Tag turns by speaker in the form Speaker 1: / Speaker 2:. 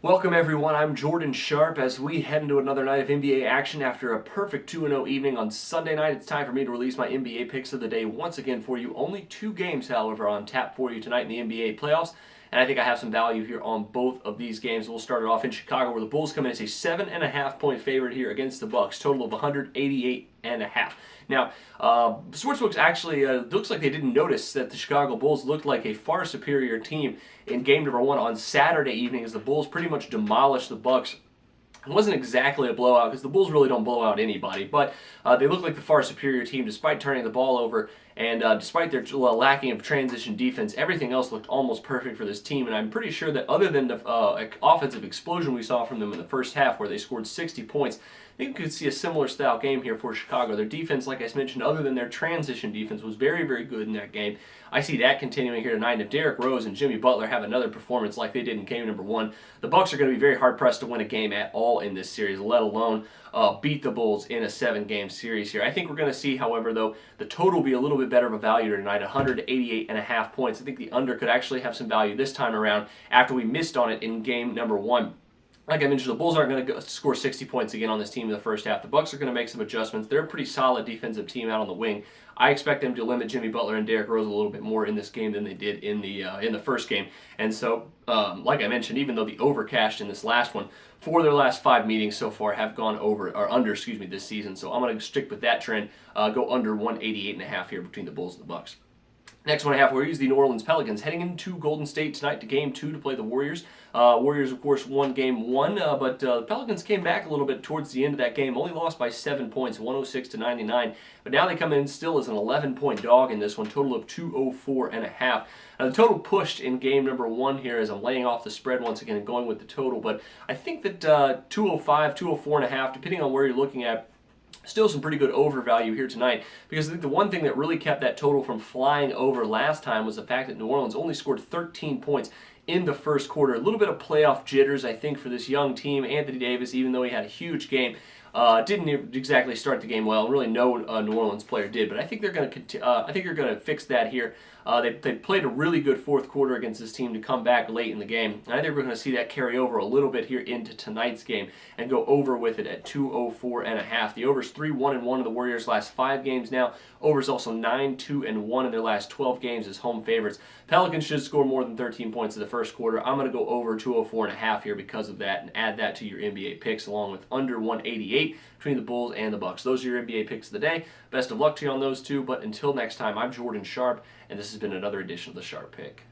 Speaker 1: Welcome everyone, I'm Jordan Sharp as we head into another night of NBA action after a perfect 2-0 evening on Sunday night. It's time for me to release my NBA picks of the day once again for you. Only two games, however, on tap for you tonight in the NBA playoffs, and I think I have some value here on both of these games. We'll start it off in Chicago where the Bulls come in as a 7.5-point favorite here against the Bucks, total of 188.5. Now, Sportsbooks actually looks like they didn't notice that the Chicago Bulls looked like a far superior team in game number one on Saturday evening as the Bulls pretty much demolished the Bucks. It wasn't exactly a blowout because the Bulls really don't blow out anybody, but they look like the far superior team despite turning the ball over and despite their lacking of transition defense. Everything else looked almost perfect for this team, and I'm pretty sure that other than the offensive explosion we saw from them in the first half where they scored 60 points, I think we could see a similar style game here for Chicago. Their defense, like I mentioned, other than their transition defense, was very, very good in that game. I see that continuing here tonight. And if Derrick Rose and Jimmy Butler have another performance like they did in game number one, the Bucks are going to be very hard-pressed to win a game at all in this series, let alone beat the Bulls in a 7-game series here. I think we're going to see, however, though, the total be a little bit better of a value tonight, 188.5 points. I think the under could actually have some value this time around after we missed on it in game number one. Like I mentioned, the Bulls aren't going to score 60 points again on this team in the first half. The Bucks are going to make some adjustments. They're a pretty solid defensive team out on the wing. I expect them to limit Jimmy Butler and Derrick Rose a little bit more in this game than they did in the first game. And so, like I mentioned, even though the over cashed in this last one, 4 of their last 5 meetings so far have gone over or under, this season. So I'm going to stick with that trend. Go under 188.5 here between the Bulls and the Bucks. Next one I have for you is the New Orleans Pelicans heading into Golden State tonight to Game 2 to play the Warriors. Warriors, of course, won Game 1, but the Pelicans came back a little bit towards the end of that game, only lost by 7 points, 106-99. But now they come in still as an 11-point dog in this one, total of 204.5. Now, the total pushed in game number 1 here as I'm laying off the spread once again and going with the total, but I think that 205, 204.5, depending on where you're looking at, still some pretty good overvalue here tonight, because I think the one thing that really kept that total from flying over last time was the fact that New Orleans only scored 13 points in the first quarter. A little bit of playoff jitters, I think, for this young team. Anthony Davis, even though he had a huge game, didn't exactly start the game well. Really, no New Orleans player did, but I think they're going to fix that here. They played a really good fourth quarter against this team to come back late in the game, and I think we're going to see that carry over a little bit here into tonight's game and go over with it at 204.5. The over's 3-1-1 in the Warriors' last 5 games now. Over's also 9-2-1 in their last 12 games as home favorites. Pelicans should score more than 13 points in the first quarter. I'm going to go over 204.5 here because of that and add that to your NBA picks along with under 188 between the Bulls and the Bucks. Those are your NBA picks of the day. Best of luck to you on those two, but until next time, I'm Jordan Sharp, and this has been another edition of the Sharp Pick.